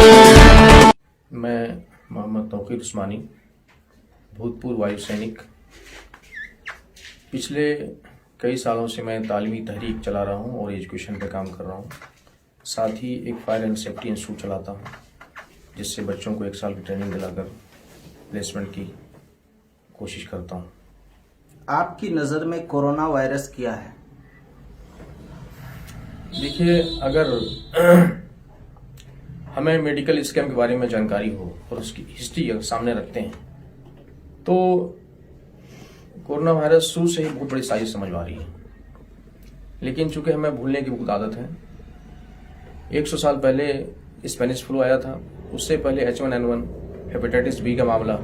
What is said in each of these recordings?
मैं मोहम्मद तौकीर उस्मानी, भूतपूर्व वायु सैनिक। पिछले कई सालों से मैं तालीमी तहरीक चला रहा हूँ और एजुकेशन पे काम कर रहा हूँ। साथ ही एक फायर एंड सेफ्टी इंस्टीट्यूट चलाता हूँ, जिससे बच्चों को 1 साल की ट्रेनिंग दिलाकर प्लेसमेंट की कोशिश करता हूँ। आपकी नज़र में कोरोना वायरस क्या है? देखिए, अगर हमें मेडिकल स्कैम के बारे में जानकारी हो और उसकी हिस्ट्री अगर सामने रखते हैं तो कोरोना वायरस शुरू से ही बहुत बड़ी साजिश समझ में आ रही है। लेकिन चूंकि हमें भूलने की बहुत आदत है, 100 साल पहले स्पेनिश फ्लू आया था, उससे पहले H1N1, हेपेटाइटिस बी का मामला।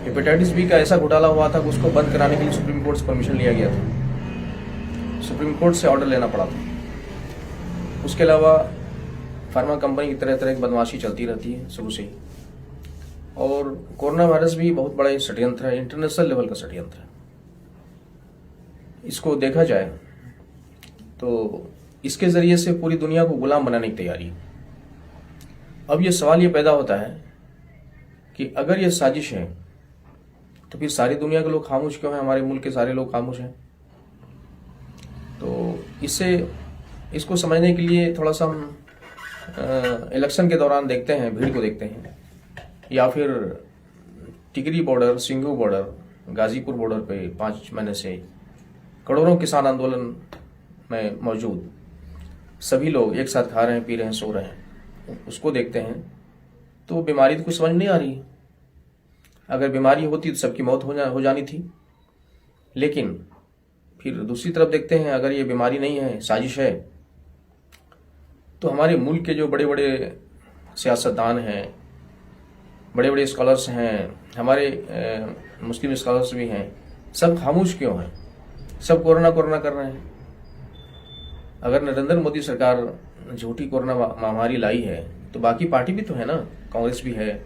हेपेटाइटिस बी का ऐसा घोटाला हुआ था कि उसको बंद कराने के लिए सुप्रीम कोर्ट से परमिशन लिया गया था, सुप्रीम कोर्ट से ऑर्डर लेना पड़ा था। उसके अलावा फार्मा कंपनी की तरह तरह की बदमाशी चलती रहती है शुरू से ही। और कोरोना वायरस भी बहुत बड़ा षड्यंत्र है, इंटरनेशनल लेवल का षड्यंत्र है। इसको देखा जाए तो इसके जरिए से पूरी दुनिया को गुलाम बनाने की तैयारी है। अब ये सवाल ये पैदा होता है कि अगर ये साजिश है तो फिर सारी दुनिया के लोग खामोश क्यों हैं, हमारे मुल्क के सारे लोग खामोश हैं? तो इसको समझने के लिए थोड़ा सा हम इलेक्शन के दौरान देखते हैं, भीड़ को देखते हैं, या फिर Tikri border, Singhu border, Ghazipur border पे 5 महीने से करोड़ों किसान आंदोलन में मौजूद सभी लोग एक साथ खा रहे हैं, पी रहे हैं, सो रहे हैं, उसको देखते हैं तो बीमारी तो कुछ समझ नहीं आ रही है। अगर बीमारी होती तो सबकी मौत हो जानी थी। लेकिन फिर दूसरी तरफ देखते हैं, अगर ये बीमारी नहीं है, साजिश है, तो हमारे मुल्क के जो बड़े बड़े सियासतदान हैं, बड़े बड़े स्कॉलर्स हैं, हमारे मुस्लिम स्कॉलर्स भी हैं, सब खामोश क्यों हैं? सब कोरोना कर रहे हैं। अगर नरेंद्र मोदी सरकार झूठी कोरोना महामारी लाई है तो बाकी पार्टी भी तो है ना, कांग्रेस भी है,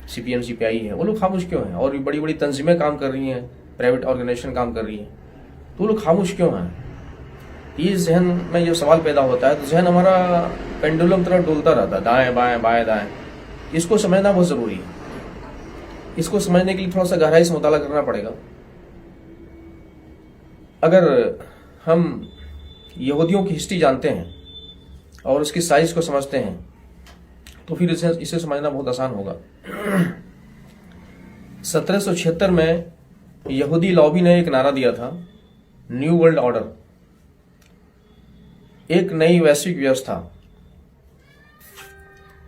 CPM CPI है, वो लोग खामोश क्यों हैं? और भी बड़ी बड़ी तंजीमें काम कर रही हैं, प्राइवेट ऑर्गेनाइजेशन काम कर रही हैं, तो वो लोग खामोश क्यों हैं? ये जहन में जो सवाल पैदा होता है तो जहन हमारा पेंडुलम तरह डोलता रहता है, दाएं बाएं बाएं दाएं। इसको समझना बहुत जरूरी है। इसको समझने के लिए थोड़ा सा गहराई से मुताला करना पड़ेगा। अगर हम यहूदियों की हिस्ट्री जानते हैं और उसकी साइज को समझते हैं तो फिर इसे समझना बहुत आसान होगा। 1776 में यहूदी लॉबी ने एक नारा दिया था, न्यू वर्ल्ड ऑर्डर, एक नई वैश्विक व्यवस्था।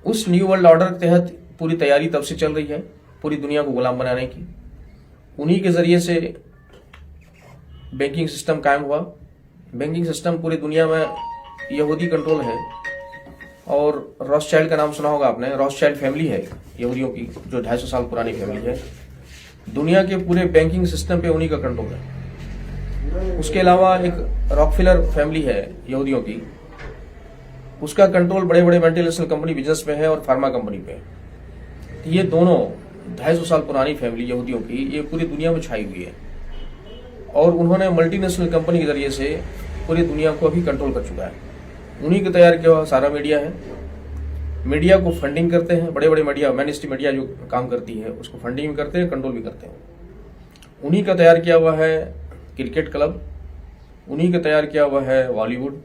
उस न्यू वर्ल्ड ऑर्डर के तहत पूरी तैयारी तब से चल रही है पूरी दुनिया को गुलाम बनाने की। उन्हीं के जरिए से बैंकिंग सिस्टम कायम हुआ। बैंकिंग सिस्टम पूरी दुनिया में यहूदी कंट्रोल है। और रॉथस्चाइल्ड का नाम सुना होगा आपने, रॉथस्चाइल्ड फैमिली है यहूदियों की, जो 250 साल पुरानी फैमिली है। दुनिया के पूरे बैंकिंग सिस्टम पे उन्हीं का कंट्रोल है। उसके अलावा एक रॉकफेलर फैमिली है यहूदियों की, उसका कंट्रोल बड़े बड़े मल्टीनेशनल कंपनी बिजनेस पे है और फार्मा कंपनी पे। ये दोनों 250 साल पुरानी फैमिली यहूदियों की ये पूरी दुनिया में छाई हुई है और उन्होंने मल्टीनेशनल कंपनी के जरिए से पूरी दुनिया को अभी कंट्रोल कर चुका है। उन्हीं के तैयार किया हुआ सारा मीडिया है। मीडिया को फंडिंग करते हैं, बड़े बड़े मीडिया, मेनस्ट्रीम मीडिया जो काम करती है उसको फंडिंग भी करते हैं, कंट्रोल भी करते हैं। उन्हीं का तैयार किया हुआ है क्रिकेट क्लब, उन्हीं का तैयार किया हुआ है बॉलीवुड,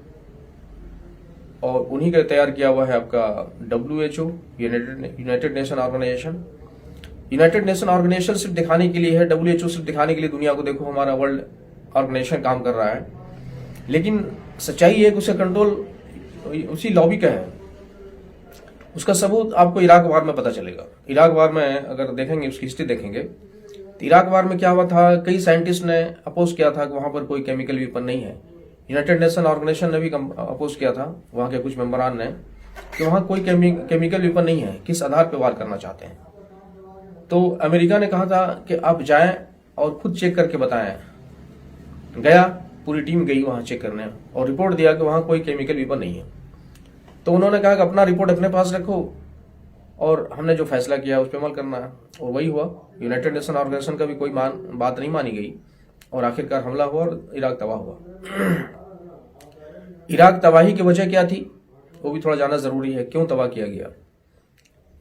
और उन्हीं का तैयार किया हुआ है आपका WHO, United Nation Organisation. United Nation Organisation सिर्फ दिखाने के लिए है, WHO सिर्फ दिखाने के लिए दुनिया को देखो हमारा वर्ल्ड ऑर्गेनाइजेशन काम कर रहा है। लेकिन सच्चाई है कि उसका कंट्रोल उसी लॉबी का है। उसका सबूत आपको इराक वार में पता चलेगा। इराक वार में अगर देखेंगे, उसकी हिस्ट्री देखेंगे तो इराक वार में क्या हुआ था, कई साइंटिस्ट ने अपोज किया था कि वहां पर कोई केमिकल वेपन नहीं है। यूनाइटेड नेशन ऑर्गेनाइजेशन ने भी अपोज किया था, वहां के कुछ मेंबरान ने, कि वहां कोई केमिकल वेपन नहीं है, किस आधार पर वार करना चाहते हैं। तो अमेरिका ने कहा था कि आप जाएं और खुद चेक करके बताएं। गया, पूरी टीम गई वहां चेक करने और रिपोर्ट दिया कि वहां कोई केमिकल वेपन नहीं है। तो उन्होंने कहा कि अपना रिपोर्ट अपने पास रखो और हमने जो फैसला किया उस पर अमल करना है। और वही हुआ। यूनाइटेड नेशन ऑर्गेनाइजेशन का भी कोई बात नहीं मानी गई और आखिरकार हमला हुआ और इराक तबाह हुआ। इराक तबाही की वजह क्या थी वो भी थोड़ा जानना जरूरी है, क्यों तबाह किया गया।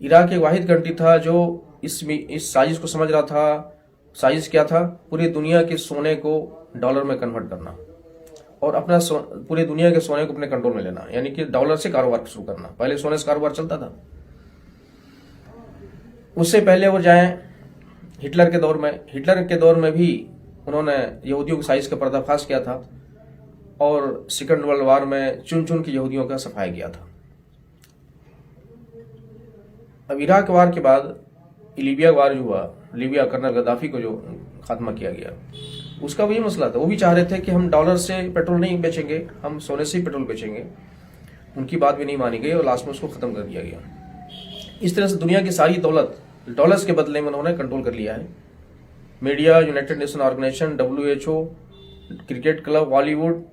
इराक एक वाहिद कंट्री था जो इस साजिश को समझ रहा था। साजिश क्या था? पूरी दुनिया के सोने को डॉलर में कन्वर्ट करना और अपना पूरी दुनिया के सोने को अपने कंट्रोल में लेना, यानी कि डॉलर से कारोबार शुरू करना। पहले सोने से कारोबार चलता था। उससे पहले वो जाएं हिटलर के दौर में भी उन्होंने यहूदियों की साजिश का पर्दाफाश किया था और सेकंड वर्ल्ड वॉर में चुन चुन के यहूदियों का सफाया किया था। अब इराक वार के बाद लीबिया वार जो हुआ, लीबिया कर्नल गद्दाफी को जो खात्मा किया गया, उसका वही मसला था। वो भी चाह रहे थे कि हम डॉलर से पेट्रोल नहीं बेचेंगे, हम सोने से ही पेट्रोल बेचेंगे। उनकी बात भी नहीं मानी गई और लास्ट में उसको खत्म कर दिया गया। इस तरह से दुनिया की सारी दौलत डॉलर्स के बदले में उन्होंने कंट्रोल कर लिया है। Media, United Nation Organisation, WHO, cricket club, Bollywood,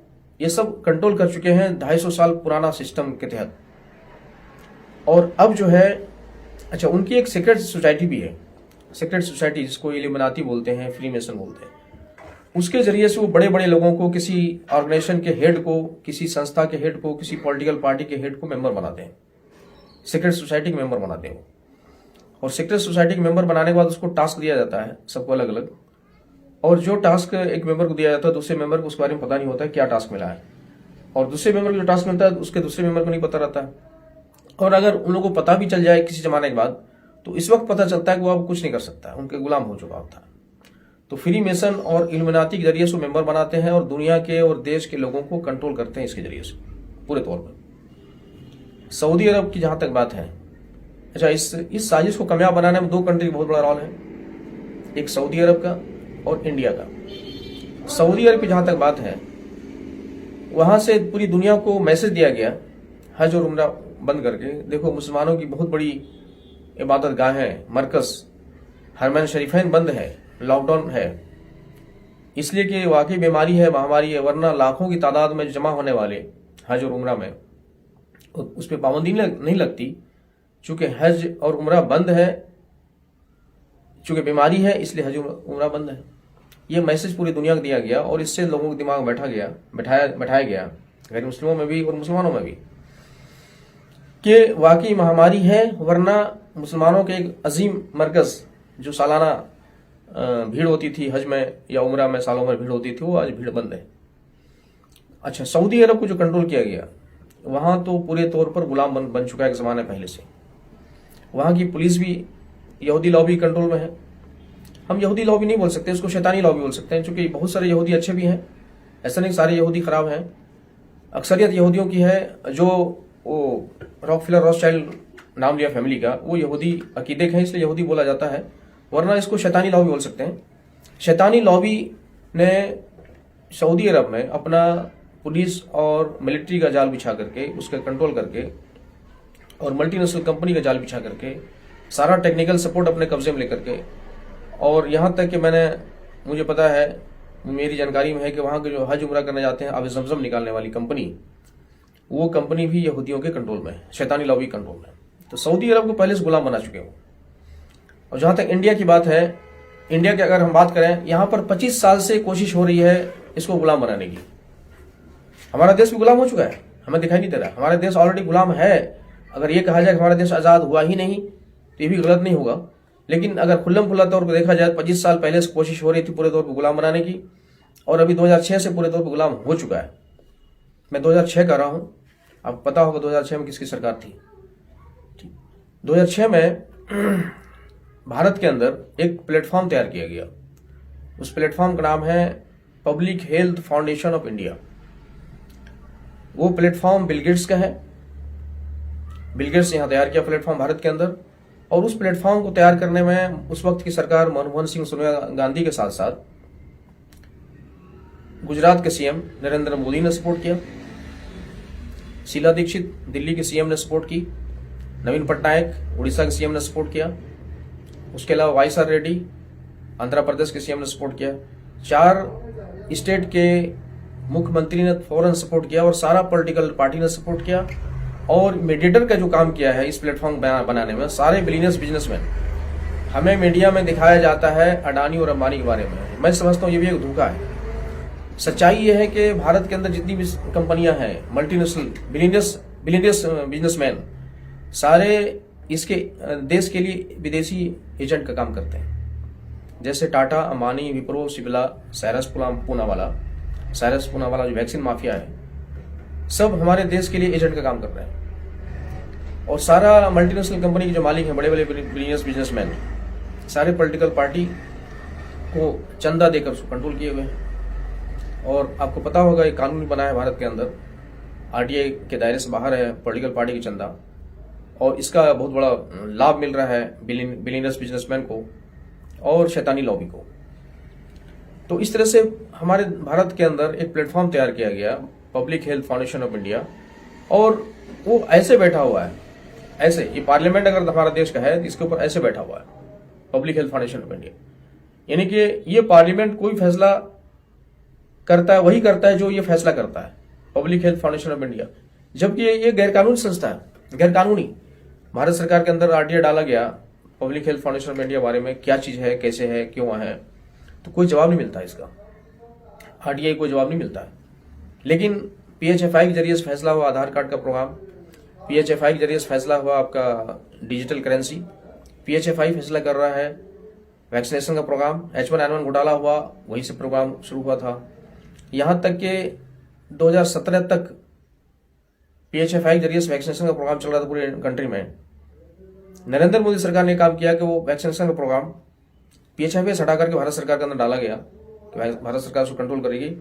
ये सब कंट्रोल कर चुके हैं 250 साल पुराना सिस्टम के तहत। और अब जो है, अच्छा, उनकी एक सीक्रेट सोसाइटी भी है, सीक्रेट सोसाइटी जिसको इल्यूमिनाती बोलते हैं, फ्रीमेसन बोलते हैं। उसके जरिए से वो बड़े बड़े लोगों को, किसी ऑर्गेनाइजेशन के हेड को, किसी संस्था के हेड को, किसी पॉलिटिकल पार्टी के हेड को मेंबर बनाते हैं, सीक्रेट सोसाइटी के मेंबर बनाते हैं। और सीक्रेट सोसाइटी के मेंबर बनाने के बाद उसको टास्क दिया जाता है, सबको अलग अलग। और जो टास्क एक मेंबर को दिया जाता है, दूसरे मेंबर को उसके बारे में पता नहीं होता है क्या टास्क मिला है, और दूसरे मेंबर को जो टास्क मिलता है उसके दूसरे मेंबर को नहीं पता रहता है। और अगर उन लोगों को पता भी चल जाए किसी जमाने के बाद, तो इस वक्त पता चलता है कि वो अब कुछ नहीं कर सकता, उनके गुलाम हो चुका होता है। तो फ्री मेसन और इल्यूमिनाती के जरिए से मेंबर बनाते हैं और दुनिया के और देश के लोगों को कंट्रोल करते हैं इसके जरिए से पूरे तौर पर। सऊदी अरब की जहां तक बात है, अच्छा, इस साजिश को कामयाब बनाने में 2 कंट्री का बहुत बड़ा रोल है, एक सऊदी अरब का और इंडिया का। सऊदी अरब की जहां तक बात है, वहां से पूरी दुनिया को मैसेज दिया गया, हज और उम्रा बंद करके। देखो, मुसलमानों की बहुत बड़ी इबादत गाहें, मरकज, हरमैन शरीफैन बंद है, लॉकडाउन है, इसलिए कि वाकई बीमारी है, महामारी है, वरना लाखों की तादाद में जमा होने वाले हज और उम्रा में उस पर पाबंदी नहीं लगती। चूंकि हज और उम्रा बंद है, चूंकि बीमारी है, इसलिए हज और उम्रा बंद है। ये मैसेज पूरी दुनिया को दिया गया और इससे लोगों के दिमाग में बैठाया गया, गैर मुस्लिमों में भी और मुसलमानों में भी, कि वाकई महामारी है, वरना मुसलमानों के एक अजीम मरकज जो सालाना भीड़ होती थी हज में या उम्रा में, सालों में भीड़ होती थी, वो आज भीड़ बंद है। अच्छा, सऊदी अरब को जो कंट्रोल किया गया, वहां तो पूरे तौर पर गुलाम बन चुका है एक जमाने पहले से। वहां की पुलिस भी यहूदी लॉबी कंट्रोल में है। हम यहूदी लॉबी नहीं बोल सकते, इसको शैतानी लॉबी बोल सकते हैं, क्योंकि बहुत सारे यहूदी अच्छे भी हैं, ऐसा नहीं सारे यहूदी खराब हैं। अक्सरियत यहूदियों की है जो वो रॉकफेलर रॉथस्चाइल्ड नाम लिया फैमिली का, वो यहूदी अकीदे के हैं, इसलिए यहूदी बोला जाता है, वरना इसको शैतानी लॉबी बोल सकते हैं। शैतानी लॉबी ने सऊदी अरब में अपना पुलिस और मिलिट्री का जाल बिछा करके, उसका कंट्रोल करके, और मल्टीनेशनल कंपनी का जाल बिछा करके, सारा टेक्निकल सपोर्ट अपने कब्जे में लेकर के, और यहाँ तक कि मुझे पता है, मेरी जानकारी में है कि वहाँ के जो हज उम्रा करने जाते हैं आब ज़मज़म निकालने वाली कंपनी, वो कंपनी भी यहूदियों के कंट्रोल में है, शैतानी लॉबी कंट्रोल में। तो सऊदी अरब को पहले से गुलाम बना चुके हो। और जहां तक इंडिया की बात है, इंडिया की अगर हम बात करें, यहां पर 25 साल से कोशिश हो रही है इसको गुलाम बनाने की। हमारा देश भी गुलाम हो चुका है, हमें दिखाई नहीं दे रहा, हमारा देश ऑलरेडी गुलाम है। अगर ये कहा जाए कि हमारा देश आजाद हुआ ही नहीं, तो ये भी गलत नहीं होगा। लेकिन अगर खुल्लम खुल्ला तौर पर देखा जाए, 25 साल पहले से कोशिश हो रही थी पूरे तौर पर गुलाम बनाने की, और अभी 2006 से पूरे तौर पर गुलाम हो चुका है। मैं 2006 कर रहा हूं, आपको पता होगा 2006 में किसकी सरकार थी। 2006 में भारत के अंदर एक प्लेटफॉर्म तैयार किया गया। उस प्लेटफॉर्म का नाम है public health foundation of India. वो प्लेटफॉर्म बिल गेट्स का है। बिल गेट्स ने यहां तैयार किया प्लेटफॉर्म भारत के अंदर, और उस प्लेटफॉर्म को तैयार करने में उस वक्त की सरकार मनमोहन सिंह, सोनिया गांधी के साथ साथ गुजरात के सीएम नरेंद्र मोदी ने सपोर्ट किया, शीला दीक्षित दिल्ली के सीएम ने सपोर्ट की, नवीन पटनायक उड़ीसा के सीएम ने सपोर्ट किया, उसके अलावा वाईएसआर रेड्डी आंध्र प्रदेश के सीएम ने सपोर्ट किया। 4 स्टेट के मुख्यमंत्री ने फौरन सपोर्ट किया और सारा पॉलिटिकल पार्टी ने सपोर्ट किया। और मीडिएटर का जो काम किया है इस प्लेटफॉर्म बनाने में, सारे बिलियनियर्स बिजनेसमैन, हमें मीडिया में दिखाया जाता है अडानी और अंबानी के बारे में। मैं समझता हूँ ये भी एक धोखा है। सच्चाई ये है कि भारत के अंदर जितनी भी कंपनियां हैं, मल्टीनेशनल बिलियनियर्स बिजनेसमैन, सारे इसके देश के लिए विदेशी एजेंट का काम करते हैं। जैसे टाटा, अंबानी, विप्रो, सिप्ला, साइरस पूनावाला जो वैक्सीन माफिया है, सब हमारे देश के लिए एजेंट का काम कर रहे हैं। और सारा मल्टीनेशनल कंपनी के जो मालिक हैं, बड़े बड़े बिलियनियर्स बिजनेसमैन, सारे पॉलिटिकल पार्टी को चंदा देकर उसको कंट्रोल किए हुए हैं। और आपको पता होगा एक कानून बना है भारत के अंदर, आरटीआई के दायरे से बाहर है पॉलिटिकल पार्टी की चंदा, और इसका बहुत बड़ा लाभ मिल रहा है बिलियनियर्स बिजनेसमैन को और शैतानी लॉबी को। तो इस तरह से हमारे भारत के अंदर एक प्लेटफॉर्म तैयार किया गया, public health foundation of India, और वो ऐसे बैठा हुआ है, ऐसे, ये पार्लियामेंट अगर हमारा देश का है तो इसके ऊपर ऐसे बैठा हुआ है, public health foundation of India. यानी कि ये पार्लियामेंट कोई फैसला करता है, वही करता है जो ये फैसला करता है, public health foundation of India. जबकि ये गैरकानूनी संस्था है, गैरकानूनी। भारत सरकार के अंदर आरटीआई डाला गया public health foundation of India बारे में, क्या चीज है, कैसे है, क्यों है, तो कोई जवाब नहीं मिलता इसका, आरटीआई कोई जवाब नहीं मिलता है। लेकिन पीएचएफआई के जरिए से फैसला हुआ आधार कार्ड का प्रोग्राम, पीएचएफआई के जरिए से फैसला हुआ आपका डिजिटल करेंसी, पीएचएफआई फैसला कर रहा है वैक्सीनेशन का प्रोग्राम, H1N1 घोटाला हुआ, वहीं से प्रोग्राम शुरू हुआ था। यहां तक कि 2017 तक पीएचएफआई के जरिए से वैक्सीनेशन का प्रोग्राम चल रहा था पूरे कंट्री में। नरेंद्र मोदी सरकार ने काम किया कि वो वैक्सीनेशन का प्रोग्राम पीएचएफआई से हटा करके भारत सरकार के अंदर डाला गया कि भारत सरकार उसको कंट्रोल करेगी।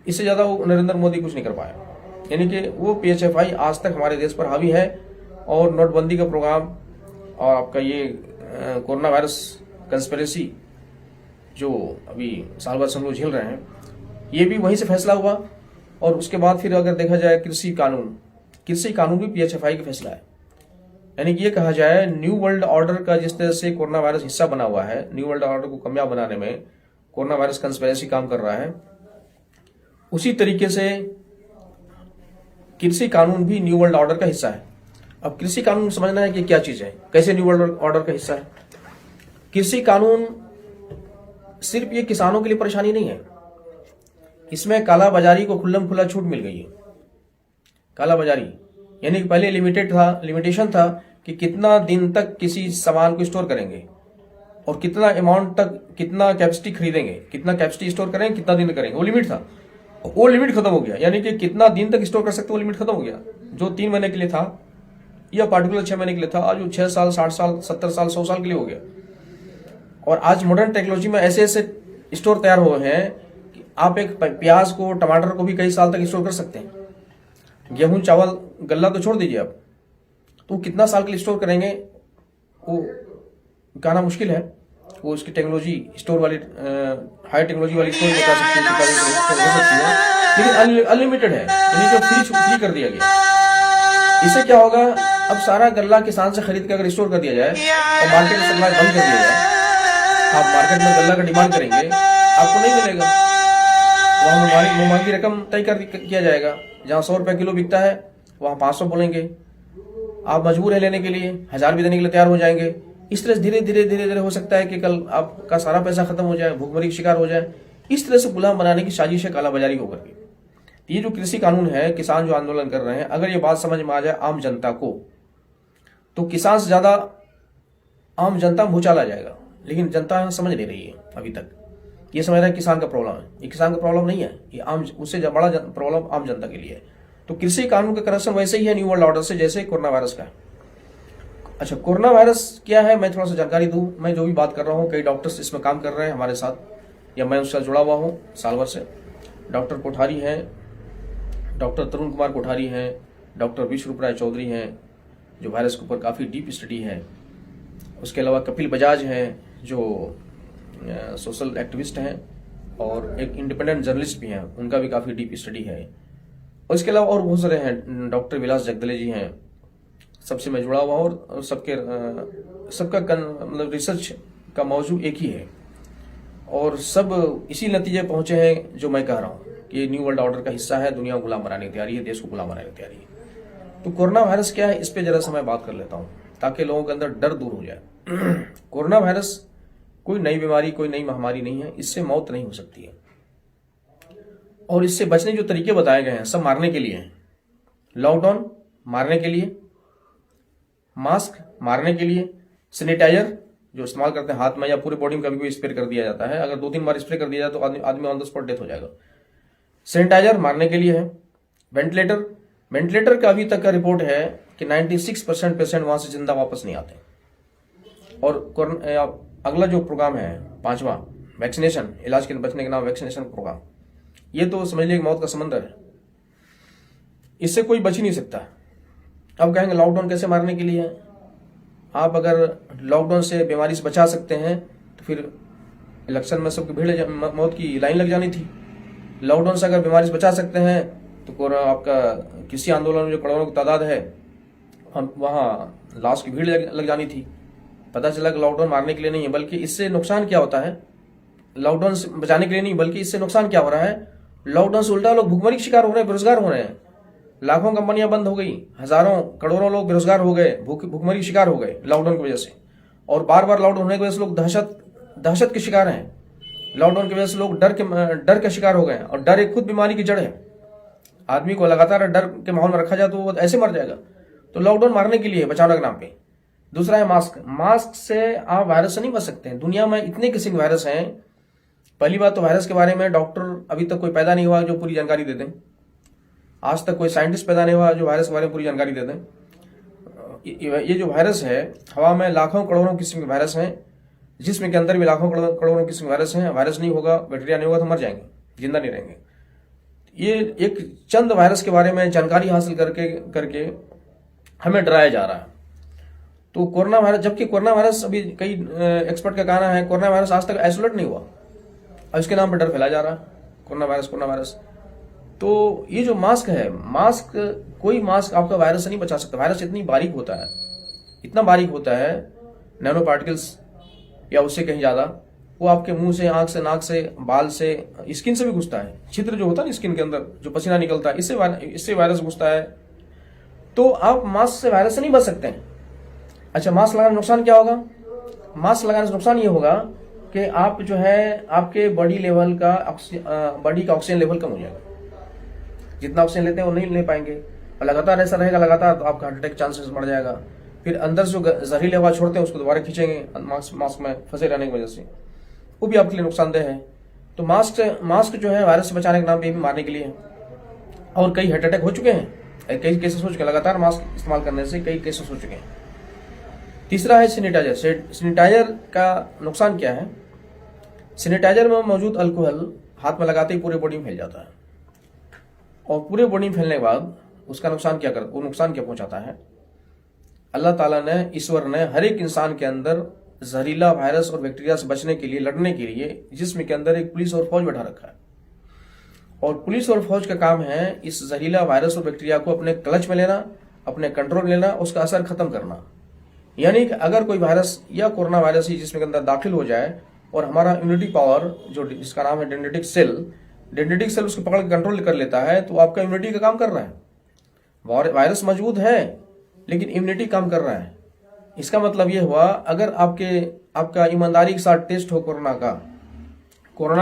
इससे ज्यादा वो नरेंद्र मोदी कुछ नहीं कर पाया। यानी कि वो पीएचएफआई आज तक हमारे देश पर हावी है, और नोटबंदी का प्रोग्राम और आपका ये कोरोना वायरस कंस्पिरेसी जो अभी साल भर से हम लोग झेल रहे हैं, ये भी वहीं से फैसला हुआ। और उसके बाद फिर अगर देखा जाए कृषि कानून भी पीएचएफआई का फैसला है। यानी कि ये कहा जाए न्यू वर्ल्ड ऑर्डर का जिस तरह से कोरोना वायरस हिस्सा बना हुआ है, न्यू वर्ल्ड ऑर्डर को कामयाब बनाने में कोरोना वायरस कंस्पिरेसी काम कर रहा है, उसी तरीके से कृषि कानून भी न्यू वर्ल्ड ऑर्डर का हिस्सा है। अब कृषि कानून समझना है कि क्या चीज है, कैसे न्यू वर्ल्ड ऑर्डर का हिस्सा है। कृषि कानून सिर्फ ये किसानों के लिए परेशानी नहीं है, इसमें कालाबाजारी को खुल्लम खुल्ला छूट मिल गई है। कालाबाजारी यानी कि पहले लिमिटेशन था कि कितना दिन तक किसी सामान को स्टोर करेंगे और कितना अमाउंट तक, कितना कैपेसिटी खरीदेंगे, कितना कैपेसिटी स्टोर करेंगे, कितना दिन करेंगे, वो लिमिट था। वो लिमिट खत्म हो गया। यानी कि कितना दिन तक स्टोर कर सकते, वो लिमिट खत्म हो गया। जो 3 महीने के लिए था या पार्टिकुलर 6 महीने के लिए था, आज वो 6 साल, 60 साल, 70 साल, 100 साल के लिए हो गया। और आज मॉडर्न टेक्नोलॉजी में ऐसे ऐसे स्टोर तैयार हुए हैं कि आप एक प्याज को, टमाटर को भी कई साल तक स्टोर कर सकते हैं। गेहूं, चावल, गल्ला तो छोड़ दीजिए आप, तो कितना साल के लिए स्टोर करेंगे वो कहना मुश्किल है। वो उसकी टेक्नोलॉजी स्टोर वाली, हाई टेक्नोलॉजी वाली स्टोर बता सकती है, लेकिन अनलिमिटेड है, यानी कि फ्री कर दिया गया। इससे क्या होगा, अब सारा गल्ला किसान से खरीद के अगर स्टोर कर दिया जाए और मार्केट में सप्लाई बंद कर दिया जाए, आप मार्केट में गल्ला का डिमांड करेंगे, आपको नहीं मिलेगा। वहां मुंहमांगी रकम तय किया जाएगा। जहां 100 रुपए किलो बिकता है वहां 500 बोलेंगे। आप मजबूर है लेने के लिए, 1000 भी देने के लिए तैयार हो जाएंगे। इस तरह से धीरे धीरे हो सकता है कि कल आपका सारा पैसा खत्म हो जाए, भूखमरी का शिकार हो जाए। इस तरह से गुलाम बनाने की साजिश है कालाबाजारी होकर के। ये जो कृषि कानून है, किसान जो आंदोलन कर रहे हैं, अगर ये बात समझ में आ जाए आम जनता को, तो किसान से ज्यादा आम जनता भूचाल आ जाएगा। लेकिन जनता समझ नहीं रही है अभी तक। ये समझ रहा है किसान का प्रॉब्लम है, ये किसान का प्रॉब्लम नहीं है, ये उससे बड़ा प्रॉब्लम आम जनता के लिए है। तो कृषि कानून का कनेक्शन वैसे ही है न्यू वर्ल्ड ऑर्डर से, जैसे कोरोना वायरस का है। अच्छा, कोरोना वायरस क्या है, मैं थोड़ा सा जानकारी दूं। मैं जो भी बात कर रहा हूं, कई डॉक्टर्स इसमें काम कर रहे हैं हमारे साथ, या मैं उससे जुड़ा हुआ हूं साल भर से। डॉक्टर कोठारी हैं, डॉक्टर तरुण कुमार कोठारी हैं, डॉक्टर विश्वरूप राय चौधरी हैं, जो वायरस के ऊपर काफी डीप स्टडी है। उसके अलावा कपिल बजाज हैं, जो सोशल एक्टिविस्ट हैं और एक इंडिपेंडेंट जर्नलिस्ट भी हैं, उनका भी काफी डीप स्टडी है। उसके अलावा और बहुत सारे हैं, डॉक्टर विलास जगदले जी हैं, सबसे मैं जुड़ा हुआ हूं, और सबका मतलब रिसर्च का मौजू एक ही है, और सब इसी नतीजे पहुंचे हैं जो मैं कह रहा हूं कि न्यू वर्ल्ड ऑर्डर का हिस्सा है, दुनिया को गुलाम बनाने की तैयारी है, देश को गुलाम बनाने की तैयारी है। तो कोरोना वायरस क्या है, इस पे जरा सा मैं बात कर लेता हूं ताकि लोगों के अंदर डर दूर हो जाए। कोरोना वायरस कोई नई बीमारी, कोई नई महामारी नहीं है, इससे मौत नहीं हो सकती है, और इससे बचने जो तरीके बताए गए हैं सब मारने के लिए हैं। लॉकडाउन मारने के लिए, मास्क मारने के लिए, सैनिटाइजर जो इस्तेमाल करते हैं हाथ में या पूरे बॉडी में कभी भी स्प्रे कर दिया जाता है, अगर 2-3 बार स्प्रे कर दिया जाए तो आदमी ऑन द स्पॉट डेथ हो जाएगा। सैनिटाइजर मारने के लिए है। वेंटिलेटर का अभी तक का रिपोर्ट है कि 96% पेशेंट वहां से जिंदा वापस नहीं आते। और अगला जो प्रोग्राम है 5वां, वैक्सीनेशन, इलाज के बचने के नाम वैक्सीनेशन प्रोग्राम, ये तो समझ लीजिए मौत का समंदर है, इससे कोई बच ही नहीं सकता। अब कहेंगे लॉकडाउन कैसे मारने के लिए है? आप अगर लॉकडाउन से बीमारी से बचा सकते हैं तो फिर इलेक्शन में सबकी भीड़ मौत की लाइन लग जानी थी। लॉकडाउन से अगर बीमारी से बचा सकते हैं तो आपका किसी आंदोलन में जो करोड़ों की तादाद है वहाँ लाश की भीड़ लग जानी थी। पता चला कि लॉकडाउन मारने के लिए नहीं है, बल्कि इससे नुकसान क्या होता है? लॉकडाउन से बचाने के लिए नहीं, बल्कि इससे नुकसान क्या हो रहा है? लॉकडाउन से उल्टा लोग भुखमरी के शिकार हो रहे हैं, बेरोजगार हो रहे हैं। लाखों कंपनियां बंद हो गई, हजारों करोड़ों लोग बेरोजगार हो गए, भुखमरी के शिकार हो गए लॉकडाउन की वजह से। और बार बार लॉकडाउन होने की वजह से लोग दहशत के शिकार हैं। लॉकडाउन की वजह से लोग डर के शिकार हो गए, और डर एक खुद बीमारी की जड़ है। आदमी को लगातार डर के माहौल में रखा जाए तो वो ऐसे मर जाएगा। तो लॉकडाउन मारने के लिए, बचाने के नाम पे। दूसरा है मास्क से आप वायरस से नहीं बच सकते हैं। दुनिया में इतने किस्म के वायरस हैं। पहली बात तो वायरस के बारे में डॉक्टर अभी तक कोई पैदा नहीं हुआ जो पूरी जानकारी दे दें। आज तक कोई साइंटिस्ट पैदा नहीं हुआ जो वायरस के बारे में पूरी जानकारी दे दें। ये जो वायरस है, हवा में लाखों करोड़ों किस्म के वायरस हैं, जिसम के अंदर भी लाखों करोड़ों किस्म के वायरस हैं। वायरस नहीं होगा, बैक्टीरिया नहीं होगा तो मर जाएंगे, जिंदा नहीं रहेंगे। ये एक चंद वायरस के बारे में जानकारी हासिल करके हमें डराया जा रहा है। तो कोरोना वायरस, जबकि कोरोना वायरस अभी कई एक्सपर्ट का कहना है कोरोना वायरस आज तक आइसोलेट नहीं हुआ, और इसके नाम पर डर फैलाया जा रहा है, कोरोना वायरस। तो ये जो मास्क है, कोई मास्क आपका वायरस से नहीं बचा सकता। वायरस इतना बारीक होता है, नैनो पार्टिकल्स या उससे कहीं ज्यादा। वो आपके मुंह से, आंख से, नाक से, बाल से, स्किन से भी घुसता है। छिद्र जो होता है ना स्किन के अंदर, जो पसीना निकलता है, इससे वायरस घुसता है। तो आप मास्क से वायरस से नहीं बच सकते हैं। अच्छा, मास्क लगाने से नुकसान क्या होगा? मास्क लगाने से नुकसान ये होगा कि आप जो है आपके बॉडी का ऑक्सीजन लेवल कम हो जाएगा। जितना ऑक्सीजन लेते हैं वो नहीं ले पाएंगे, और लगातार ऐसा रहेगा तो आपका हार्ट अटैक चांसेस बढ़ जाएगा। फिर अंदर जो जहरीली हवा छोड़ते हैं उसको दोबारा खींचेंगे मास्क में फंसे रहने की वजह से, वो भी आपके लिए नुकसानदेह है। तो मास्क जो है वायरस से बचाने के नाम पे भी मारने के लिए है। और कई हार्ट अटैक हो चुके हैं, कई केसेस हो चुके हैं, लगातार मास्क इस्तेमाल करने से कई केसेस हो चुके हैं। तीसरा है सैनिटाइजर। सैनिटाइजर का नुकसान क्या है? सैनिटाइजर में मौजूद अल्कोहल हाथ में लगाते ही पूरे बॉडी में फैल जाता है, और पूरे बॉडी में फैलने के बाद उसका नुकसान क्या पहुंचाता है? अल्लाह ताला ने, ईश्वर ने हर एक इंसान के अंदर जहरीला वायरस और बैक्टीरिया से बचने के लिए, लड़ने के लिए जिस्म के अंदर एक पुलिस और फौज बैठा रखा है। और पुलिस और फौज का काम है इस जहरीला वायरस और बैक्टीरिया को अपने क्लच में लेना, अपने कंट्रोल में लेना, उसका असर खत्म करना। यानी कि अगर कोई वायरस या कोरोना वायरस ही जिसमें के अंदर दाखिल हो जाए और हमारा इम्यूनिटी पावर, जो जिसका नाम है डेंड्रिटिक सेल उसको पकड़ के कंट्रोल कर लेता है, तो आपका इम्यूनिटी का काम कर रहा है। वायरस मौजूद है लेकिन इम्यूनिटी काम कर रहा है। इसका मतलब यह हुआ, अगर आपका ईमानदारी के साथ टेस्ट हो कोरोना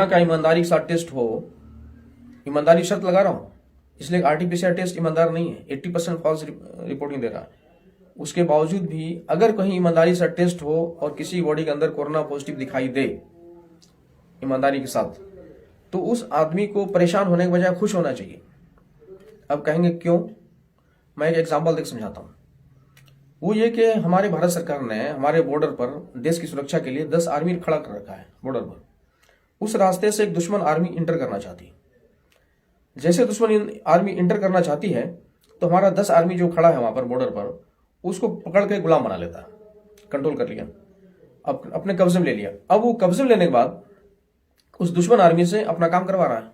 का ईमानदारी के साथ टेस्ट हो, ईमानदारी शर्त लगा रहा हूं, इसलिए आरटीपीसीआर टेस्ट ईमानदार नहीं है, 80% फॉल्स रिपोर्टिंग दे रहा है। उसके बावजूद भी अगर कहीं ईमानदारी से टेस्ट हो और किसी बॉडी के अंदर कोरोना पॉजिटिव दिखाई दे ईमानदारी के साथ, तो उस आदमी को परेशान होने के बजाय खुश होना चाहिए। अब कहेंगे क्यों? मैं एक एग्जांपल देख समझाता हूं। वो ये कि हमारे भारत सरकार ने हमारे बॉर्डर पर देश की सुरक्षा के लिए 10 आर्मी खड़ा कर रखा है बॉर्डर पर। उस रास्ते से एक दुश्मन आर्मी इंटर करना चाहती है। जैसे दुश्मन आर्मी इंटर करना चाहती है तो हमारा 10 आर्मी जो खड़ा है वहां पर बॉर्डर पर, उसको पकड़ के गुलाम बना लेता है, कंट्रोल कर लिया, अपने कब्जे में ले लिया। अब वो कब्जे में लेने के बाद उस दुश्मन आर्मी से अपना काम करवा रहा है।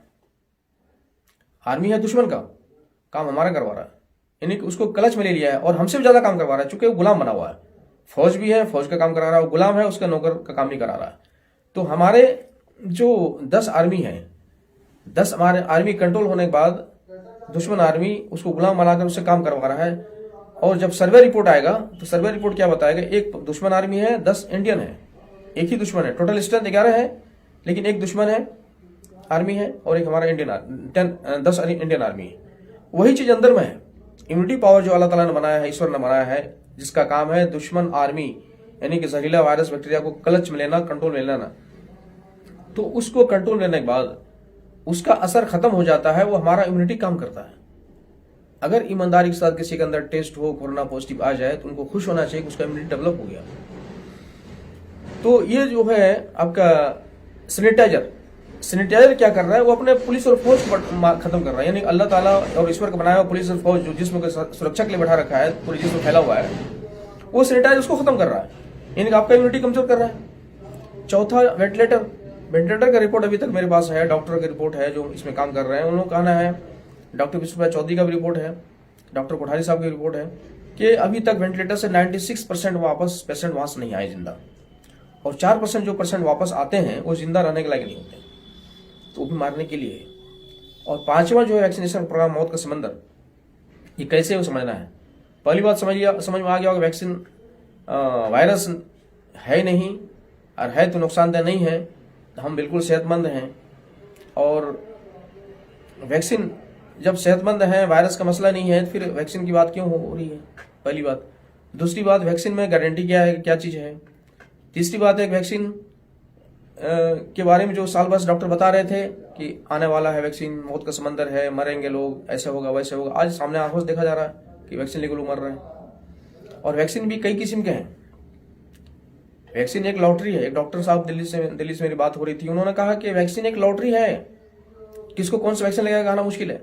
आर्मी है दुश्मन का, काम हमारा करवा रहा है, यानी कि उसको क्लच में ले लिया है और हमसे भी ज्यादा काम करवा रहा है, चूंकि वो गुलाम बना हुआ है। फौज भी है, फौज का काम करा रहा है, गुलाम है, उसका नौकर का काम नहीं करा रहा है। तो हमारे जो 10 आर्मी है, 10 हमारे आर्मी कंट्रोल होने के बाद दुश्मन आर्मी उसको गुलाम बनाकर उससे काम करवा रहा है। और जब सर्वे रिपोर्ट आएगा तो सर्वे रिपोर्ट क्या बताएगा? एक दुश्मन आर्मी है, 10 इंडियन है, एक ही दुश्मन है, टोटल स्ट्रेंथ 11 है, लेकिन एक दुश्मन है आर्मी है और एक हमारा 10 इंडियन आर्मी है। वही चीज अंदर में है। इम्यूनिटी पावर जो अल्लाह ताला ने बनाया है, ईश्वर ने बनाया है, जिसका काम है दुश्मन आर्मी यानी कि जहरीला वायरस बैक्टीरिया को क्लच में लेना, कंट्रोल में लेना, तो उसको कंट्रोल में लेने के बाद उसका असर खत्म हो जाता है, वो हमारा इम्यूनिटी काम करता है। अगर ईमानदारी के साथ किसी के अंदर टेस्ट हो, कोरोना पॉजिटिव आ जाए, तो उनको खुश होना चाहिए कि उसका इम्यूनिटी डेवलप हो गया। तो ये जो है आपका सैनिटाइजर क्या कर रहा है, वो अपने पुलिस और फौज को खत्म कर रहा है। यानी अल्लाह ताला और ईश्वर का बनाया हुआ पुलिस और फौज जो जिस्म को सुरक्षा के लिए बैठा रखा है, पूरी जिस्म फैला हुआ है, वो सैनिटाइजर उसको खत्म कर रहा है, यानी आपका इम्यूनिटी कमजोर कर रहा है। चौथा, वेंटिलेटर का रिपोर्ट अभी तक मेरे पास है, डॉक्टर की रिपोर्ट है जो इसमें काम कर रहे हैं। उन्होंने कहना है, डॉक्टर विष्णुभाई चौधरी का भी रिपोर्ट है, डॉक्टर कोठारी साहब की रिपोर्ट है कि अभी तक वेंटिलेटर से 96% वापस पेशेंट वहां से नहीं आए जिंदा, और 4% जो पेशेंट वापस आते हैं वो जिंदा रहने के लायक नहीं होते, तो वो भी मारने के लिए है। और पांचवा जो है वैक्सीनेशन प्रोग्राम मौत का समंदर, ये कैसे वो समझना है। पहली बात समझ में आ गया होगा, वैक्सीन वायरस है नहीं, और है तो नुकसानदेह नहीं है, हम बिल्कुल सेहतमंद हैं। और वैक्सीन जब सेहतमंद है, वायरस का मसला नहीं है, तो फिर वैक्सीन की बात क्यों हो रही है, पहली बात। दूसरी बात, वैक्सीन में गारंटी क्या है, क्या चीज है। तीसरी बात है, वैक्सीन के बारे में जो साल भर डॉक्टर बता रहे थे कि आने वाला है वैक्सीन, मौत का समंदर है, मरेंगे लोग, ऐसे होगा वैसे होगा, आज सामने आंखों से देखा जा रहा है कि वैक्सीन लेकर लोग मर रहे हैं। और वैक्सीन भी कई किस्म के हैं। वैक्सीन एक लॉटरी है। एक डॉक्टर साहब दिल्ली से मेरी बात हो रही थी, उन्होंने कहा कि वैक्सीन एक लॉटरी है, किसको कौन सा वैक्सीन लगेगा कहना मुश्किल है।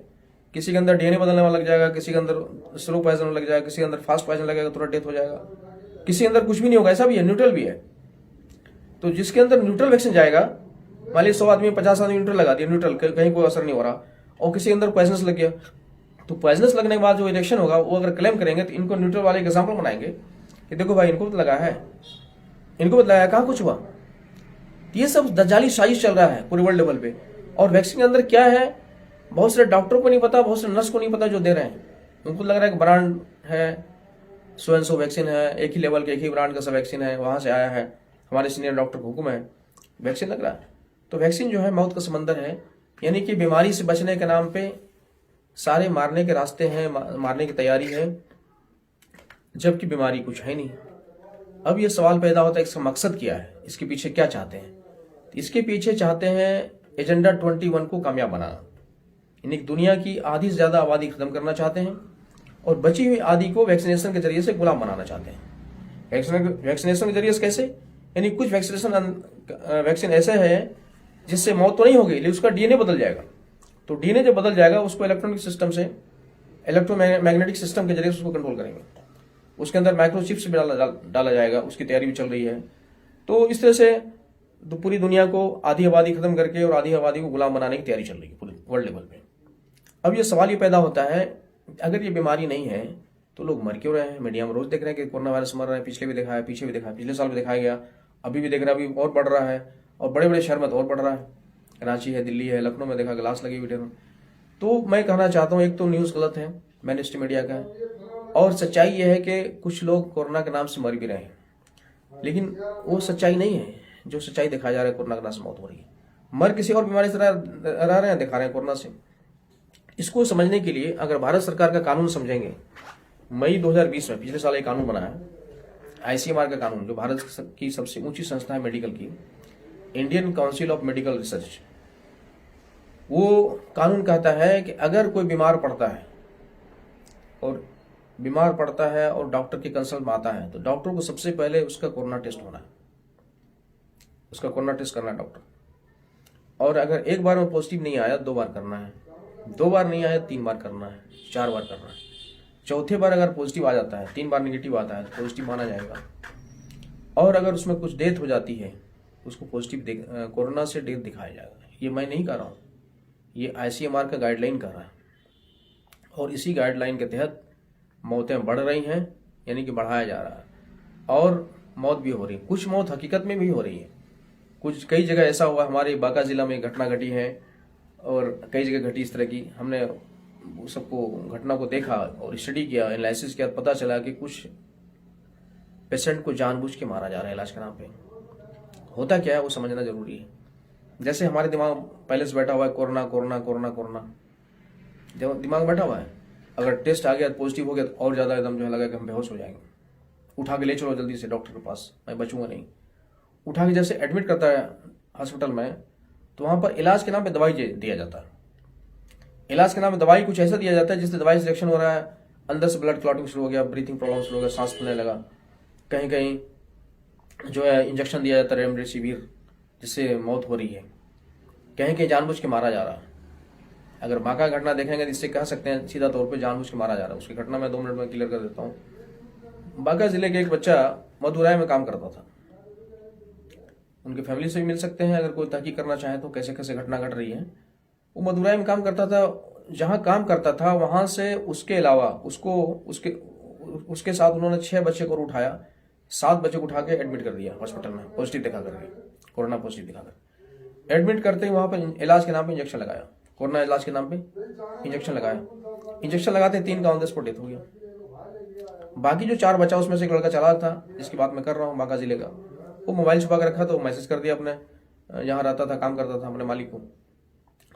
किसी के अंदर डीएनए बदलने वाला लग जाएगा, किसी के अंदर स्लो पॉइजन लग जाएगा, किसी के अंदर फास्ट पॉइजन लगेगा, तुरंत डेथ हो जाएगा, किसी के अंदर कुछ भी नहीं होगा, ऐसा भी है, न्यूट्रल भी है। तो जिसके अंदर न्यूट्रल वैक्सीन जाएगा, मान लीजिए 100 आदमी 50 आदमी न्यूट्रल लगा दिया, न्यूट्रल कहीं कोई असर नहीं हो रहा, और किसी के अंदर पॉइजनस लग गया, तो पॉइजनस लगने के बाद जो रिएक्शन होगा, वो अगर क्लेम करेंगे तो इनको न्यूट्रल वाले एग्जाम्पल बनाएंगे कि देखो भाई इनको तो लगा है, इनको बताया कहाँ कुछ हुआ। ये सब दज्जाली साजिश चल रहा है पूरे वर्ल्ड लेवल पे। और वैक्सीन के अंदर क्या है, बहुत सारे डॉक्टर को नहीं पता, बहुत सारे नर्स को नहीं पता जो दे रहे हैं। उनको लग रहा है कि ब्रांड है, सो एंड सो वैक्सीन है, एक ही लेवल के एक ही ब्रांड का सब वैक्सीन है, वहां से आया है, हमारे सीनियर डॉक्टर को हुक्म है, वैक्सीन लग रहा है। तो वैक्सीन जो है मौत का समंदर है, यानी कि बीमारी से बचने के नाम पे सारे मारने के रास्ते हैं, मारने की तैयारी है, जबकि बीमारी कुछ है नहीं। अब ये सवाल पैदा होता है इसका मकसद क्या है, इसके पीछे क्या चाहते हैं। इसके पीछे चाहते हैं एजेंडा 21 को कामयाब बनाना, यानी दुनिया की आधी से ज्यादा आबादी खत्म करना चाहते हैं, और बची हुई आदि को वैक्सीनेशन के जरिए से गुलाम बनाना चाहते हैं। वैक्सीनेशन के जरिए से कैसे, यानी कुछ वैक्सीन ऐसे है जिससे मौत तो नहीं होगी, लेकिन उसका डीएनए बदल जाएगा। तो डीएनए जब बदल जाएगा, उसको इलेक्ट्रॉनिक सिस्टम से, इलेक्ट्रोमैग्नेटिक सिस्टम के जरिए उसको कंट्रोल करेंगे। उसके अंदर माइक्रोचिप्स भी डाला जाएगा, उसकी तैयारी भी चल रही है। तो इस तरह से पूरी दुनिया को आधी आबादी खत्म करके और आधी आबादी को गुलाम बनाने की तैयारी चल रही है पूरे वर्ल्ड लेवल पे। अब ये सवाल ये पैदा होता है, अगर ये बीमारी नहीं है तो लोग मर क्यों रहे हैं। मीडिया में रोज देख रहे हैं कि कोरोना वायरस मर रहे हैं, पिछले भी दिखाया, पीछे भी दिखाया, पिछले साल भी दिखाया गया, अभी भी देख रहा है, अभी और बढ़ रहा है, और बड़े बड़े शहर में तो और बढ़ रहा है, कराची है, दिल्ली है, लखनऊ में देखा ग्लास लगी हुई में। तो मैं कहना चाहता हूँ, एक तो न्यूज गलत है मैन स्ट्रीम मीडिया का, और सच्चाई यह है कि कुछ लोग कोरोना के नाम से मर भी रहे हैं, लेकिन वो सच्चाई नहीं है जो सच्चाई दिखाया जा रहा है। कोरोना के नाम से मौत हो रही है, मर किसी और बीमारी से रह रहे हैं, दिखा रहे हैं कोरोना से। इसको समझने के लिए अगर भारत सरकार का कानून समझेंगे, मई 2020 में पिछले साल एक कानून बना है, आईसीएमआर का कानून, जो भारत की सबसे ऊंची संस्था है मेडिकल की, Indian council of medical research. वो कानून कहता है कि अगर कोई बीमार पड़ता है और डॉक्टर के कंसल्ट में आता है, तो डॉक्टर को सबसे पहले उसका कोरोना टेस्ट होना है, उसका कोरोना टेस्ट करना है डॉक्टर। और अगर एक बार में पॉजिटिव नहीं आया, 2 बार करना है, 2 बार नहीं आया 3 बार करना है, 4 बार करना है। चौथे बार अगर पॉजिटिव आ जाता है, 3 बार नेगेटिव आता है तो पॉजिटिव माना जाएगा। और अगर उसमें कुछ डेथ हो जाती है, उसको पॉजिटिव कोरोना से डेथ दिखाया जाएगा। ये मैं नहीं कह रहा हूँ, ये आईसीएमआर का गाइडलाइन कर रहा है, और इसी गाइडलाइन के तहत मौतें बढ़ रही हैं, यानी कि बढ़ाया जा रहा है, और मौत भी हो रही है। कुछ मौत हकीकत में भी हो रही है, कई जगह ऐसा हुआ, हमारे बांका जिला में घटना घटी है, और कई जगह घटी इस तरह की। हमने सबको घटना को देखा और स्टडी किया, एनालिसिस किया, पता चला कि कुछ पेशेंट को जानबूझ के मारा जा रहा है इलाज के नाम पे। होता क्या है वो समझना जरूरी है। जैसे हमारे दिमाग पहले से बैठा हुआ है कोरोना कोरोना कोरोना कोरोना, जब दिमाग बैठा हुआ है, अगर टेस्ट आ गया पॉजिटिव हो गया तो और ज़्यादा एकदम जो है लगा कि हम बेहोश हो जाएंगे, उठा के ले चलो जल्दी से डॉक्टर के पास, मैं बचूंगा नहीं। उठा के जैसे एडमिट करता है हॉस्पिटल में, तो वहाँ पर इलाज के नाम पे दवाई दिया जाता है। इलाज के नाम पे दवाई कुछ ऐसा दिया जाता है जिससे दवाई सिलेक्शन हो रहा है, अंदर से ब्लड क्लॉटिंग शुरू हो गया, ब्रीथिंग प्रॉब्लम शुरू हो गया, सांस फूलने लगा, कहीं कहीं जो है इंजेक्शन दिया जाता है रेमडेसिविर जिससे मौत हो रही है, कहीं कहीं जानबूझ के मारा जा रहा है। अगर बांका घटना देखेंगे तो इससे कह सकते हैं सीधा तौर पे जानबूझ के मारा जा रहा है। उसकी घटना मैं 2 मिनट में क्लियर कर देता हूँ। बांका जिले के एक बच्चा मदुराई में काम करता था, उनकी फैमिली से भी मिल सकते हैं अगर कोई तहकीक करना चाहे तो कैसे कैसे घटना घट रही है। वो मदुराई में काम करता था, जहाँ काम करता था वहां से उसके अलावा उसके साथ उन्होंने 6 बच्चे को उठाया, 7 बच्चे को उठा के एडमिट कर दिया हॉस्पिटल में, पॉजिटिव दिखा करके, कोरोना पॉजिटिव दिखाकर। एडमिट करते ही वहां पर इलाज के नाम पे इंजेक्शन लगाया, कोरोना इलाज के नाम पे इंजेक्शन लगाया। इंजेक्शन लगाते 3 का ऑन द स्पॉट डेथ हो गया। बाकी जो 4 बचा उसमें से एक लड़का चला था जिसकी बात मैं कर रहा हूँ, बांका जिले का, वो मोबाइल छुपा कर रखा तो मैसेज कर दिया अपने जहाँ रहता था, काम करता था, अपने मालिक को।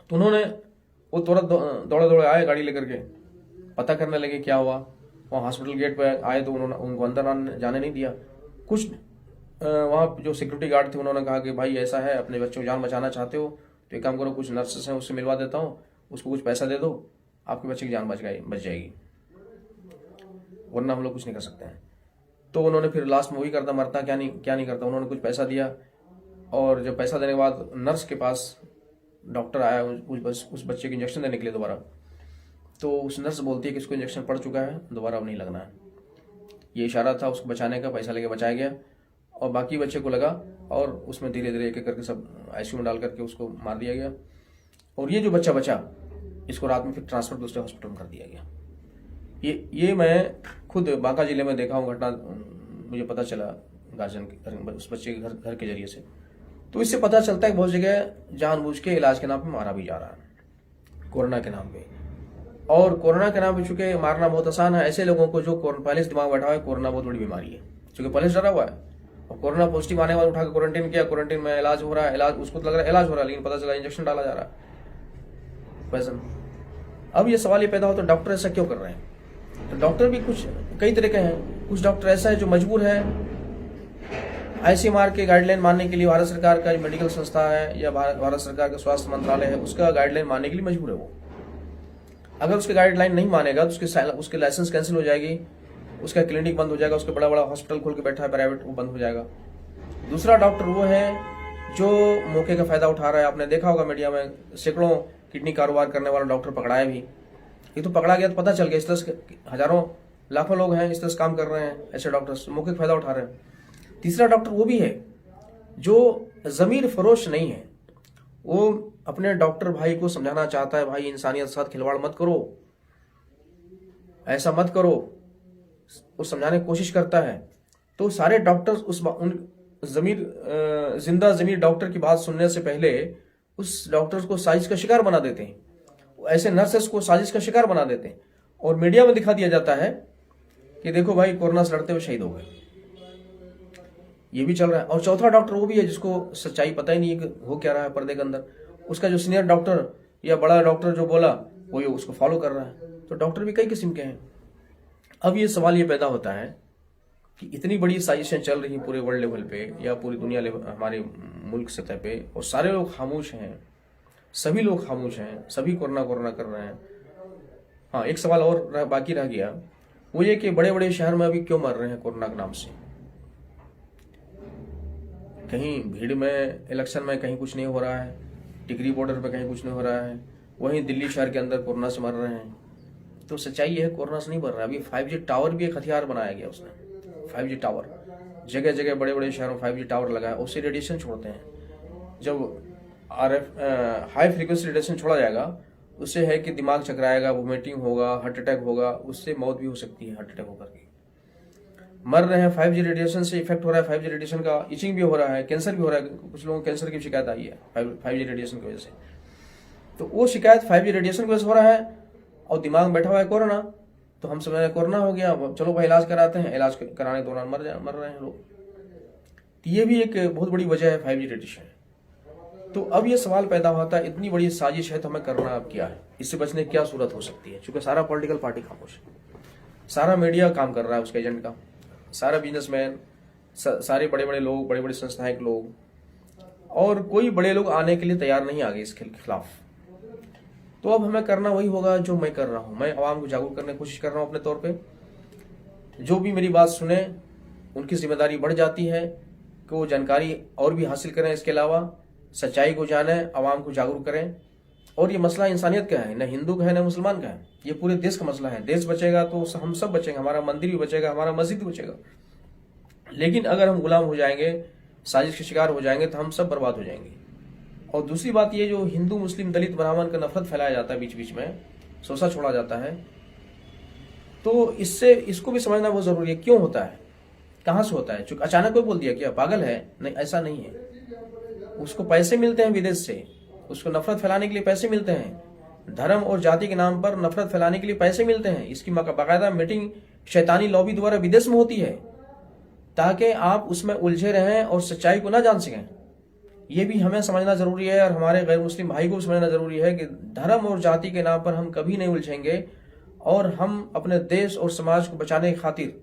तो उन्होंने वो तुरंत दौड़े दौड़े आए गाड़ी लेकर के, पता करने लगे क्या हुआ। वहाँ हॉस्पिटल गेट पे आए तो उन्होंने उनको अंदर जाने नहीं दिया। कुछ वहाँ जो सिक्योरिटी गार्ड थे उन्होंने कहा कि भाई ऐसा है, अपने बच्चों को जान बचाना चाहते हो तो एक काम करो, कुछ नर्सेस हैं उससे मिलवा देता हूँ, उसको कुछ पैसा दे दो, आपके बच्चे की जान बच जाएगी, वरना हम लोग कुछ नहीं कर सकते हैं। तो उन्होंने फिर लास्ट में वही करता, मरता क्या नहीं करता। उन्होंने कुछ पैसा दिया और जब पैसा देने के बाद नर्स के पास डॉक्टर आया उस बच्चे को इंजेक्शन देने के लिए दोबारा, तो उस नर्स बोलती है कि इसको इंजेक्शन पड़ चुका है, दोबारा अब नहीं लगना है। ये इशारा था उसको बचाने का, पैसा लेके बचाया गया और बाकी बच्चे को लगा और उसमें धीरे धीरे एक एक करके सब आईसीयू में डाल करके उसको मार दिया गया। और ये जो बच्चा बचा इसको रात में फिर ट्रांसफर दूसरे हॉस्पिटल में कर दिया गया। ये मैं खुद बांका जिले में देखा हूँ घटना, मुझे पता चला गार्जियन उस बच्चे के घर के जरिए से। तो इससे पता चलता है बहुत जगह जानबूझ के इलाज के नाम पे मारा भी जा रहा है कोरोना के नाम पे। और कोरोना के नाम पे चूंकि मारना बहुत आसान है ऐसे लोगों को जो पहले से दिमाग बैठा हुआ है कोरोना बहुत बड़ी बीमारी है, चूंकि पहले से डरा हुआ है और कोरोना पॉजिटिव आने वाले उठा के क्वारंटीन किया, क्वारंटीन में इलाज हो रहा है, इलाज उसको तो लग रहा है इलाज हो रहा है लेकिन पता चला इंजेक्शन डाला जा रहा है पैसन। अब ये सवाल ये पैदा हो तो डॉक्टर ऐसा क्यों कर रहे हैं? तो डॉक्टर भी कुछ कई तरह के हैं। कुछ डॉक्टर ऐसा है जो मजबूर है आईसीएमआर के गाइडलाइन मानने के लिए, भारत सरकार का जो मेडिकल संस्था है या भारत सरकार का स्वास्थ्य मंत्रालय है उसका गाइडलाइन मानने के लिए मजबूर है वो। अगर उसके गाइडलाइन नहीं मानेगा तो उसके लाइसेंस कैंसिल हो जाएगी, उसका क्लिनिक बंद हो जाएगा, उसके बड़ा बड़ा हॉस्पिटल खोल के बैठा है प्राइवेट वो बंद हो जाएगा। दूसरा डॉक्टर वो है जो मौके का फायदा उठा रहा है। आपने देखा होगा मीडिया में सैकड़ों किडनी कारोबार करने वाला डॉक्टर पकड़ाए भी। ये तो पकड़ा गया तो पता चल गया इस तरह से हजारों लाखों लोग हैं इस तरह से काम कर रहे हैं, ऐसे डॉक्टर्स मौके का फायदा उठा रहे हैं। तीसरा डॉक्टर वो भी है जो जमीर फरोश नहीं है, वो अपने डॉक्टर भाई को समझाना चाहता है भाई इंसानियत के साथ खिलवाड़ मत करो, ऐसा मत करो, वो समझाने की कोशिश करता है। तो सारे डॉक्टर्स उन जिंदा जमीर डॉक्टर की बात सुनने से पहले उस डॉक्टर को साजिश का शिकार बना देते हैं, ऐसे नर्सेस को साजिश का शिकार बना देते हैं और मीडिया में दिखा दिया जाता है कि देखो भाई कोरोना से लड़ते हुए शहीद हो गए। ये भी चल रहा है। और चौथा डॉक्टर वो भी है जिसको सच्चाई पता ही नहीं है कि हो क्या रहा है पर्दे के अंदर, उसका जो सीनियर डॉक्टर या बड़ा डॉक्टर जो बोला वो उसको फॉलो कर रहा है। तो डॉक्टर भी कई किस्म के हैं। अब ये सवाल ये पैदा होता है कि इतनी बड़ी साजिशें चल रही पूरे वर्ल्ड लेवल पे या पूरी दुनिया लेवल हमारे मुल्क सतह पे और सारे लोग खामोश हैं, सभी लोग खामोश हैं, सभी कोरोना कर रहे हैं। हाँ, एक सवाल और बाकी रह गया, वो ये कि बड़े बड़े शहर में अभी क्यों मर रहे हैं कोरोना के नाम से? कहीं भीड़ में इलेक्शन में कहीं कुछ नहीं हो रहा है, टिकरी बॉर्डर पे कहीं कुछ नहीं हो रहा है, वहीं दिल्ली शहर के अंदर कोरोना से मर रहे हैं। तो सच्चाई है कोरोना से नहीं मर रहा। अभी 5G टावर भी एक हथियार बनाया गया उसने, 5G टावर जगह जगह बड़े बड़े शहरों में 5G टावर लगा है, उससे रेडिएशन छोड़ते हैं। जब हाई फ्रीक्वेंसी रेडिएशन छोड़ा जाएगा उससे है कि दिमाग चकराएगा, वोमिटिंग होगा, हार्ट अटैक होगा, उससे मौत भी हो सकती है हार्ट अटैक होकर के। मर रहे हैं 5G रेडिएशन से, इफेक्ट हो रहा है 5G रेडिएशन का, इचिंग भी हो रहा है, कैंसर भी हो रहा है, कुछ लोगों को कैंसर की शिकायत आई है 5G रेडिएशन की वजह से। तो वो शिकायत 5G रेडिएशन की वजह से हो रहा है और दिमाग में बैठा हुआ है कोरोना। तो हम समझ रहे हैं कोरोना हो गया, चलो भाई इलाज कराते हैं, इलाज कराने के दौरान मर रहे हैं लोग। तो ये भी एक बहुत बड़ी वजह है 5G रेडिएशन। तो अब ये सवाल पैदा होता है इतनी बड़ी साजिश है तो हमें करना अब क्या है? इससे बचने की क्या सूरत हो सकती है? क्योंकि सारा पॉलिटिकल पार्टी खामोश है, सारा मीडिया काम कर रहा है उसके एजेंट का, सारा बिजनेसमैन, सारे बड़े बड़े लोग, बड़े बड़े संस्थाएं के लोग, और कोई बड़े लोग आने के लिए तैयार नहीं आगे इसके खिलाफ। तो अब हमें करना वही होगा जो मैं कर रहा हूं। मैं आवाम को जागरूक करने की कोशिश कर रहा हूं अपने तौर पे। जो भी मेरी बात सुने उनकी जिम्मेदारी बढ़ जाती है कि वो जानकारी और भी हासिल करें, इसके अलावा सच्चाई को जाने, आवाम को जागरूक करें। और ये मसला इंसानियत का है, न हिंदू का है न मुसलमान का है, ये पूरे देश का मसला है। देश बचेगा तो हम सब बचेंगे, हमारा मंदिर भी बचेगा, हमारा मस्जिद भी बचेगा। लेकिन अगर हम गुलाम हो जाएंगे, साजिश के शिकार हो जाएंगे, तो हम सब बर्बाद हो जाएंगे। और दूसरी बात ये, जो हिंदू मुस्लिम दलित ब्राह्मण का नफरत फैलाया जाता है, बीच बीच में सोसा छोड़ा जाता है, तो इसको भी समझना बहुत जरूरी है। क्यों होता है, कहां से होता है? चूंकि अचानक कोई बोल दिया क्या पागल है? नहीं, ऐसा नहीं है। उसको पैसे मिलते हैं विदेश से, उसको नफरत फैलाने के लिए पैसे मिलते हैं, धर्म और जाति के नाम पर नफरत फैलाने के लिए पैसे मिलते हैं। इसकी बाकायदा मीटिंग शैतानी लॉबी द्वारा विदेश में होती है, ताकि आप उसमें उलझे रहें और सच्चाई को ना जान सकें। ये भी हमें समझना जरूरी है, और हमारे गैर मुस्लिम भाई को भी समझना जरूरी है कि धर्म और जाति के नाम पर हम कभी नहीं उलझेंगे, और हम अपने देश और समाज को बचाने की खातिर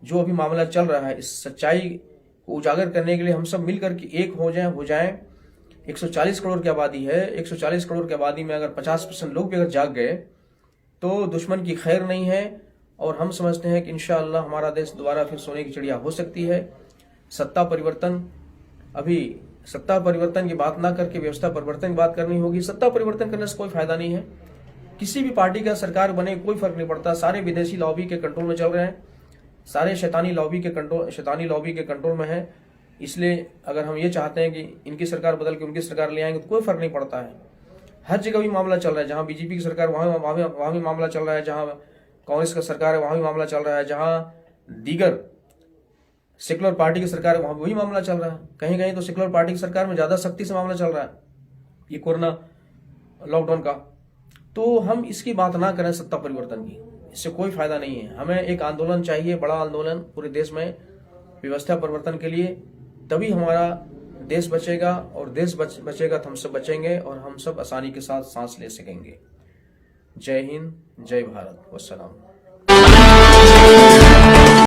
जो अभी मामला चल रहा है, इस सच्चाई को उजागर करने के लिए हम सब मिलकर के एक हो जाएं। 140 करोड़ की आबादी है, 140 करोड़ की आबादी में अगर 50% लोग भी अगर जाग गए तो दुश्मन की खैर नहीं है। और हम समझते हैं कि इंशाअल्लाह हमारा देश दोबारा फिर सोने की चिड़िया हो सकती है। सत्ता परिवर्तन की बात ना करके व्यवस्था परिवर्तन की बात करनी होगी। सत्ता परिवर्तन करने से कोई फायदा नहीं है, किसी भी पार्टी का सरकार बने कोई फर्क नहीं पड़ता। सारे विदेशी लॉबी के कंट्रोल में चल रहे हैं, सारे शैतानी लॉबी के कंट्रोल में है। इसलिए अगर हम ये चाहते हैं कि इनकी सरकार बदल के उनकी सरकार ले आएंगे तो कोई फर्क नहीं पड़ता है। हर जगह भी मामला चल रहा है, जहां बीजेपी की सरकार वहां भी मामला चल रहा है, जहां कांग्रेस का सरकार है वहां भी मामला चल रहा है, जहां दीगर सेकुलर पार्टी की सरकार है वहां वही मामला चल रहा है। कहीं कहीं तो सेकुलर पार्टी की सरकार में ज्यादा सख्ती से मामला चल रहा है, ये कोरोना लॉकडाउन का। तो हम इसकी बात ना करें सत्ता परिवर्तन की, इससे कोई फायदा नहीं है। हमें एक आंदोलन चाहिए, बड़ा आंदोलन पूरे देश में व्यवस्था परिवर्तन के लिए, तभी हमारा देश बचेगा, और देश बचेगा तो हम सब बचेंगे, और हम सब आसानी के साथ सांस ले सकेंगे। जय हिंद, जय भारत, वस्सलाम।